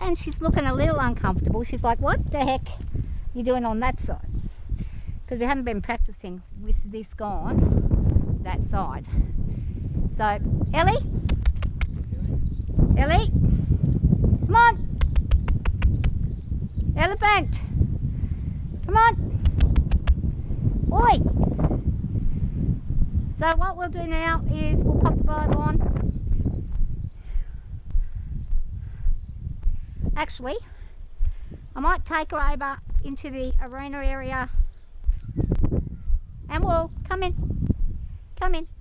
and she's looking a little uncomfortable. She's like, what the heck are you doing on that side? Because we haven't been practicing with this gone that side. So, Ellie? Ellie? Come on! Elephant! Come on! Oi! So what we'll do now is we'll pop the bridle on. Actually, I might take her over into the arena area and we'll come in,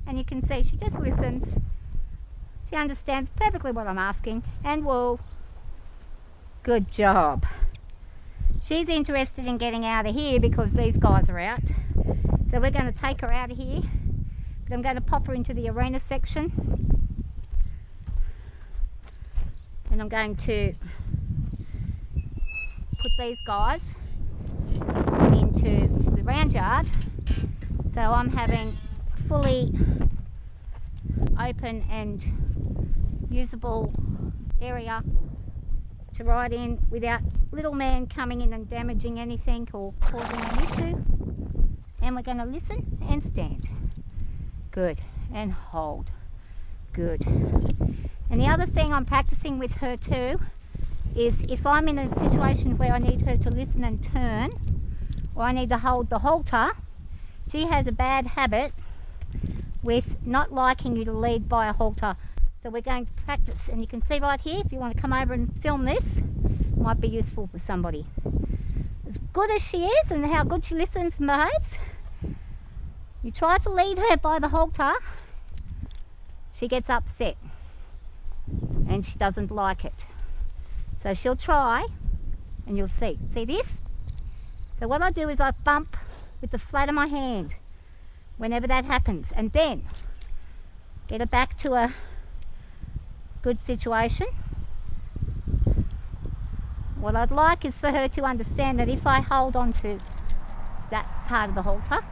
and you can see she just listens. She understands perfectly what I'm asking, and we'll, good job. She's interested in getting out of here because these guys are out. So we're going to take her out of here, but I'm going to pop her into the arena section, and I'm going to put these guys into the round yard, so I'm having fully open and usable area to ride in without little man coming in and damaging anything or causing an issue. And we're going to listen and stand. Good. And hold. Good. And the other thing I'm practicing with her too is if I'm in a situation where I need her to listen and turn, or I need to hold the halter, she has a bad habit with not liking you to lead by a halter. So we're going to practice, and you can see right here, if you want to come over and film this, it might be useful for somebody. As good as she is and how good she listens and behaves, you try to lead her by the halter, she gets upset and she doesn't like it. So she'll try, and you'll see. See this? So what I do is I bump with the flat of my hand whenever that happens, and then get her back to a good situation. What I'd like is for her to understand that if I hold on to that part of the halter,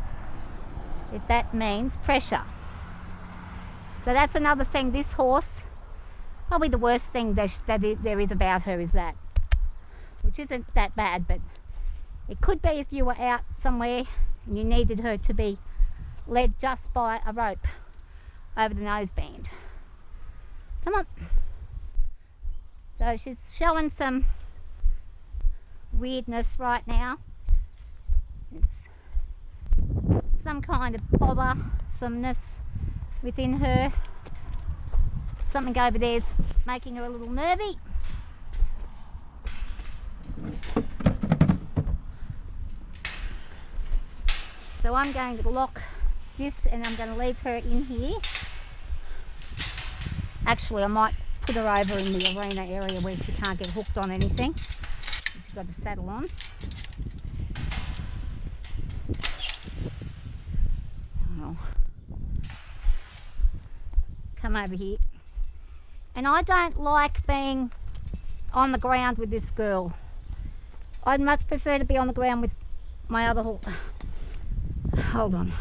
that means pressure. So that's another thing. This horse, probably the worst thing that there is about her is that, which isn't that bad, but it could be if you were out somewhere and you needed her to be led just by a rope over the noseband. Come on. So she's showing some weirdness right now. It's some kind of bothersomeness within her. Something over there's making her a little nervy. So I'm going to lock this and I'm going to leave her in here. Actually, I might put her over in the arena area where she can't get hooked on anything. She's got the saddle on. Oh. Come over here. And I don't like being on the ground with this girl. I'd much prefer to be on the ground with my other horse. Hold on.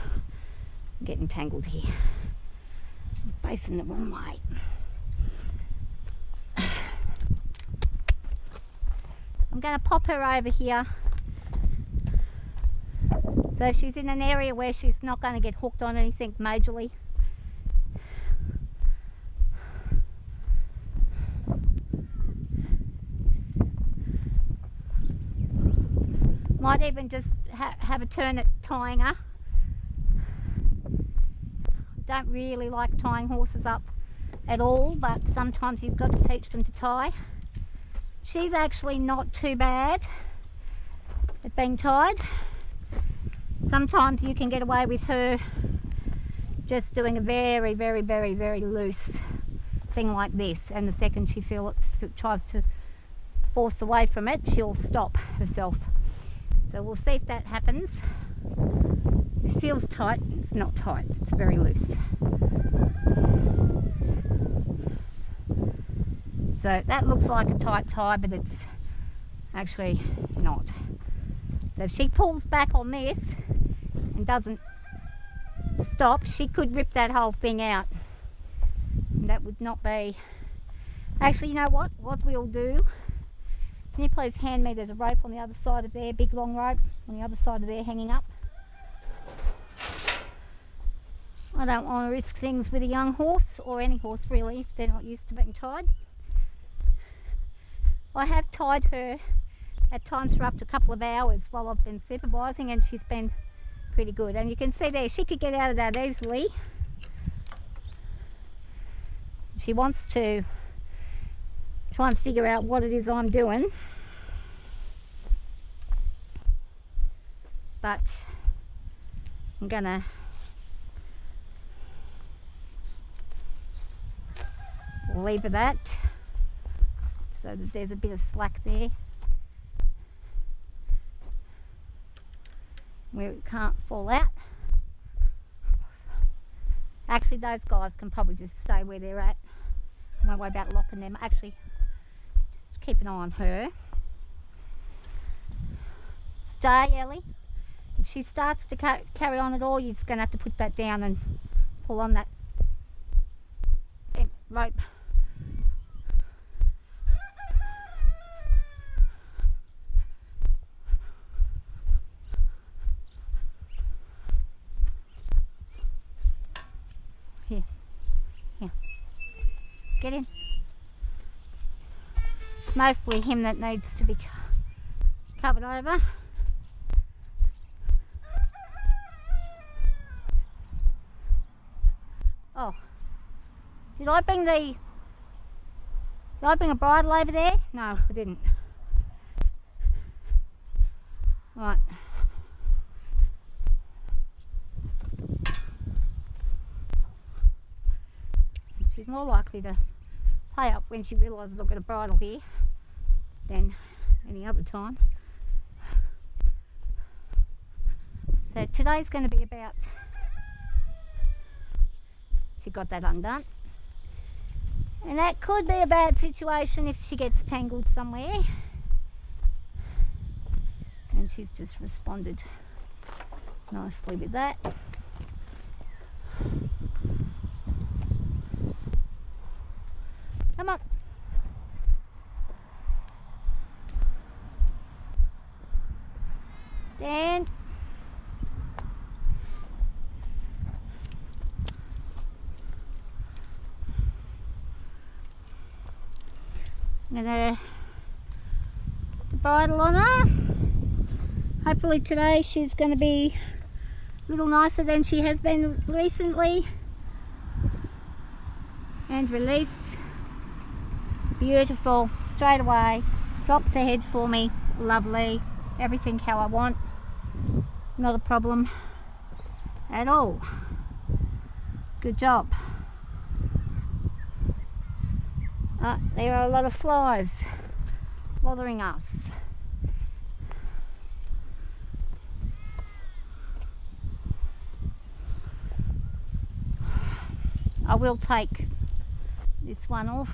I'm getting tangled here. I'm facing the wrong way. I'm going to pop her over here so she's in an area where she's not going to get hooked on anything majorly. Might even just have a turn at tying her. Don't really like tying horses up at all, but sometimes you've got to teach them to tie. She's actually not too bad at being tied. Sometimes you can get away with her just doing a very, very, very, very loose thing like this, and the second she tries to force away from it, she'll stop herself. So we'll see if that happens. It feels tight. It's not tight. It's very loose. So that looks like a tight tie, but it's actually not. So if she pulls back on this and doesn't stop, she could rip that whole thing out. And that would not be... Actually, you know what? What we'll do Can you please hand me, there's a rope on the other side of there, big long rope on the other side of there hanging up. I don't want to risk things with a young horse, or any horse really, if they're not used to being tied. I have tied her at times for up to a couple of hours while I've been supervising, and she's been pretty good. And you can see there, she could get out of that easily. She wants to try and figure out what it is I'm doing. But I'm gonna lever that so that there's a bit of slack there where it can't fall out. Actually, those guys can probably just stay where they're at. I won't worry about locking them. Actually, just keep an eye on her. Stay, Ellie. If she starts to carry on at all, you're just going to have to put that down and pull on that rope. Here. Get in. It's mostly him that needs to be covered over. Oh, did I bring a bridle over there? No, I didn't. Right. She's more likely to play up when she realises I've got a bridle here than any other time. So today's going to be about, she got that undone, and that could be a bad situation if she gets tangled somewhere, and she's just responded nicely with that. Come on. Stand. I'm going to put the bridle on her. Hopefully today she's going to be a little nicer than she has been recently. And release. Beautiful. Straight away. Drops her head for me. Lovely. Everything how I want. Not a problem at all. Good job. There are a lot of flies bothering us. I will take this one off.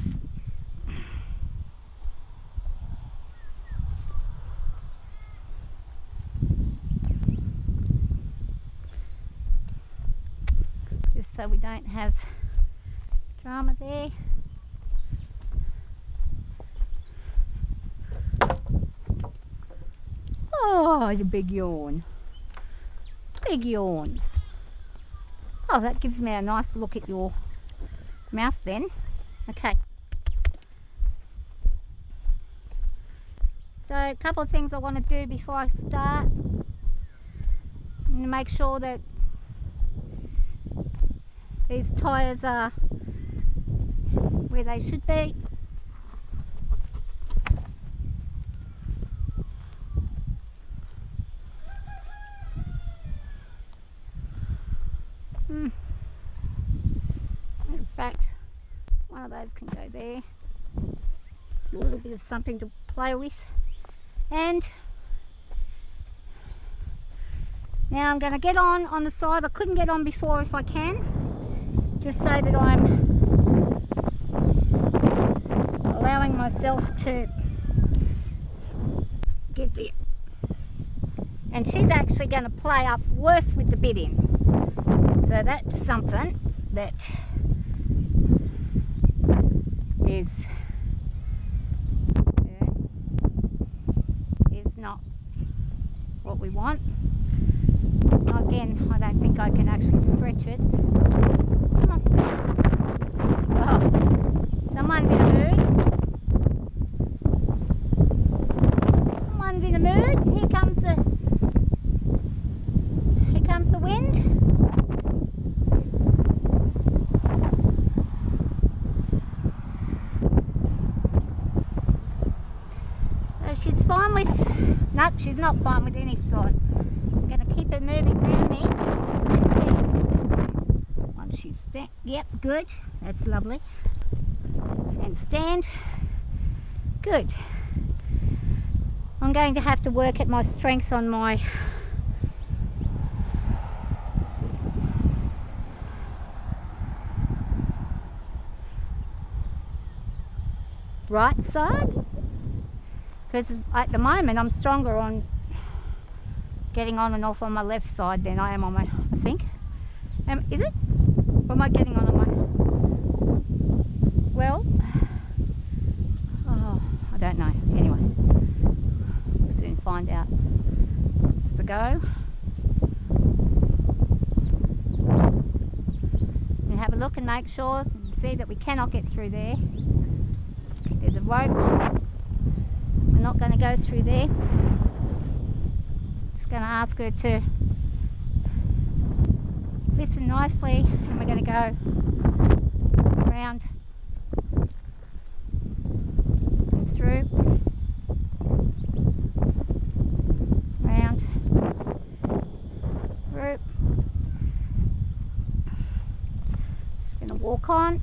Just so we don't have drama there. Oh, you big yawn. Big yawns. Oh, that gives me a nice look at your mouth then. Okay. So a couple of things I want to do before I start. I'm going to make sure that these tyres are where they should be. In fact, one of those can go there. It's a little bit of something to play with. And now I'm going to get on the side. I couldn't get on before if I can, just so that I'm allowing myself to get there. And she's actually going to play up worse with the bit in. So that's something that is we want. Again, I don't think I can actually stretch it. Come on. Oh, someone's in a mood. Someone's in a mood. Here comes the wind. So she's fine with, nope, she's not fine with any sort. I'm going to keep her moving around me. She stands. Once she's spent, yep, good. That's lovely. And stand. Good. I'm going to have to work at my strength on my right side, because at the moment I'm stronger on getting on and off on my left side than I am on my, I think. Is it? Or am I getting on my, well, oh, I don't know. Anyway, we'll soon find out. It's the go. We have a look and make sure, see that we cannot get through there. There's a rope. We're not going to go through there. Just going to ask her to listen nicely, and we're going to go around and through, round, through. Just going to walk on.